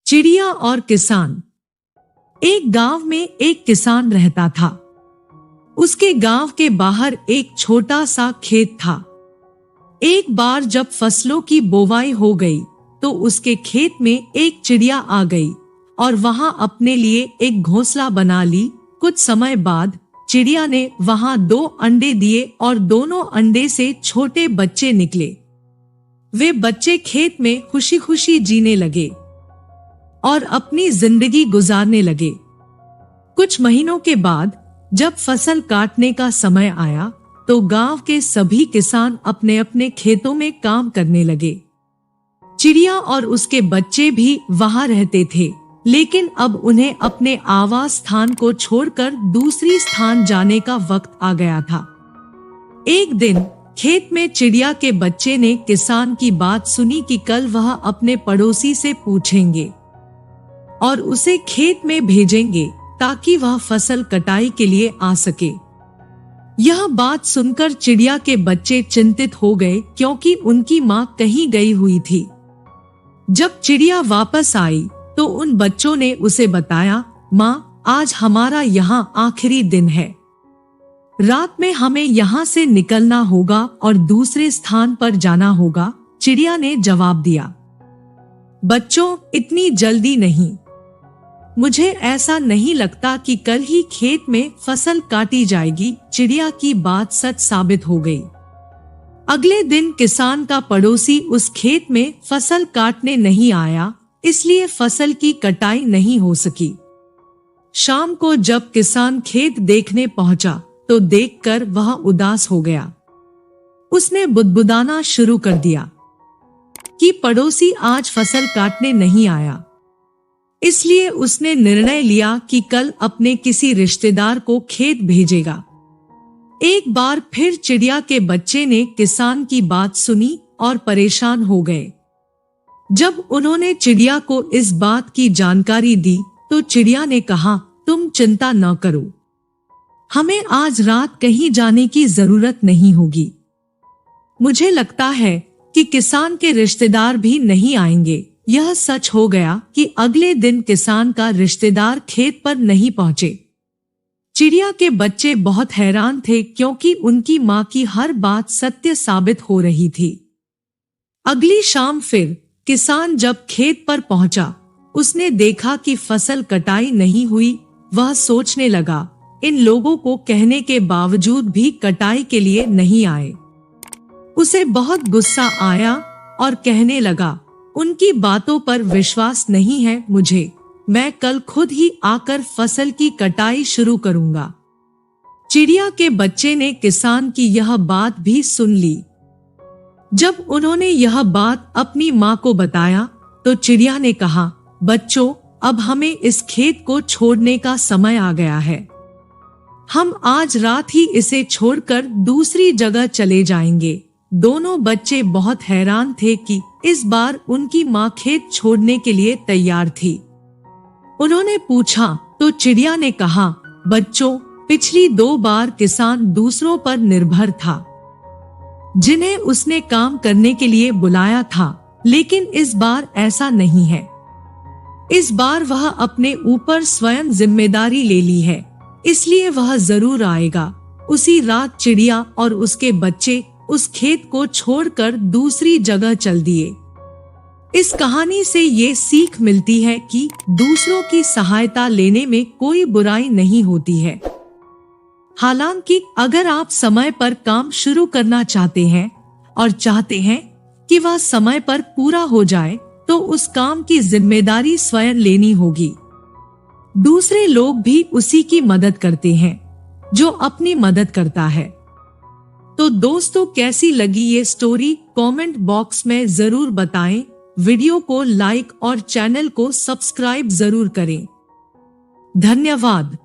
चिड़िया और किसान। एक गांव में एक किसान रहता था। उसके गांव के बाहर एक छोटा सा खेत था। एक बार जब फसलों की बोवाई हो गई तो उसके खेत में एक चिड़िया आ गई और वहां अपने लिए एक घोंसला बना ली। कुछ समय बाद चिड़िया ने वहां 2 अंडे दिए और दोनों अंडे से छोटे बच्चे निकले। वे बच्चे खेत में खुशी खुशी जीने लगे और अपनी जिंदगी गुजारने लगे। कुछ महीनों के बाद जब फसल काटने का समय आया तो गांव के सभी किसान अपने अपने खेतों में काम करने लगे। चिड़िया और उसके बच्चे भी वहां रहते थे, लेकिन अब उन्हें अपने आवास स्थान को छोड़कर दूसरी स्थान जाने का वक्त आ गया था। एक दिन खेत में चिड़िया के बच्चे ने किसान की बात सुनी कि कल वह अपने पड़ोसी से पूछेंगे और उसे खेत में भेजेंगे ताकि वह फसल कटाई के लिए आ सके। यह बात सुनकर चिड़िया के बच्चे चिंतित हो गए क्योंकि उनकी मां कहीं गई हुई थी। जब चिड़िया वापस आई तो उन बच्चों ने उसे बताया, मां, आज हमारा यहाँ आखिरी दिन है। रात में हमें यहाँ से निकलना होगा और दूसरे स्थान पर जाना होगा। चिड़िया ने जवाब दिया, बच्चों, इतनी जल्दी नहीं। मुझे ऐसा नहीं लगता कि कल ही खेत में फसल काटी जाएगी। चिड़िया की बात सच साबित हो गई। अगले दिन किसान का पड़ोसी उस खेत में फसल काटने नहीं आया, इसलिए फसल की कटाई नहीं हो सकी। शाम को जब किसान खेत देखने पहुंचा तो देखकर वह उदास हो गया। उसने बुदबुदाना शुरू कर दिया कि पड़ोसी आज फसल काटने नहीं आया। इसलिए उसने निर्णय लिया कि कल अपने किसी रिश्तेदार को खेत भेजेगा। एक बार फिर चिड़िया के बच्चे ने किसान की बात सुनी और परेशान हो गए। जब उन्होंने चिड़िया को इस बात की जानकारी दी तो चिड़िया ने कहा, तुम चिंता न करो, हमें आज रात कहीं जाने की जरूरत नहीं होगी। मुझे लगता है कि किसान के रिश्तेदार भी नहीं आएंगे। यह सच हो गया कि अगले दिन किसान का रिश्तेदार खेत पर नहीं पहुंचे। चिड़िया के बच्चे बहुत हैरान थे क्योंकि उनकी मां की हर बात सत्य साबित हो रही थी। अगली शाम फिर किसान जब खेत पर पहुंचा, उसने देखा कि फसल कटाई नहीं हुई। वह सोचने लगा, इन लोगों को कहने के बावजूद भी कटाई के लिए नहीं आए। उसे बहुत गुस्सा आया और कहने लगा, उनकी बातों पर विश्वास नहीं है मुझे। मैं कल खुद ही आकर फसल की कटाई शुरू करूंगा। चिड़िया के बच्चे ने किसान की यह बात भी सुन ली। जब उन्होंने यह बात अपनी मां को बताया तो चिड़िया ने कहा, बच्चों, अब हमें इस खेत को छोड़ने का समय आ गया है। हम आज रात ही इसे छोड़कर दूसरी जगह चले जाएंगे। दोनों बच्चे बहुत हैरान थे कि इस बार उनकी मां खेत छोड़ने के लिए तैयार थी। उन्होंने पूछा तो चिड़िया ने कहा, बच्चों, पिछली 2 बार किसान दूसरों पर निर्भर था, जिन्हें उसने काम करने के लिए बुलाया था, लेकिन इस बार ऐसा नहीं है। इस बार वह अपने ऊपर स्वयं जिम्मेदारी ले ली है, इसलिए वह जरूर आएगा। उसी रात चिड़िया और उसके बच्चे उस खेत को छोड़कर दूसरी जगह चल दिए। इस कहानी से ये सीख मिलती है कि दूसरों की सहायता लेने में कोई बुराई नहीं होती है। हालांकि अगर आप समय पर काम शुरू करना चाहते हैं और चाहते हैं कि वह समय पर पूरा हो जाए, तो उस काम की जिम्मेदारी स्वयं लेनी होगी। दूसरे लोग भी उसी की मदद करते हैं जो अपनी मदद करता है। तो दोस्तों, कैसी लगी ये स्टोरी कमेंट बॉक्स में जरूर बताएं। वीडियो को लाइक और चैनल को सब्सक्राइब जरूर करें। धन्यवाद।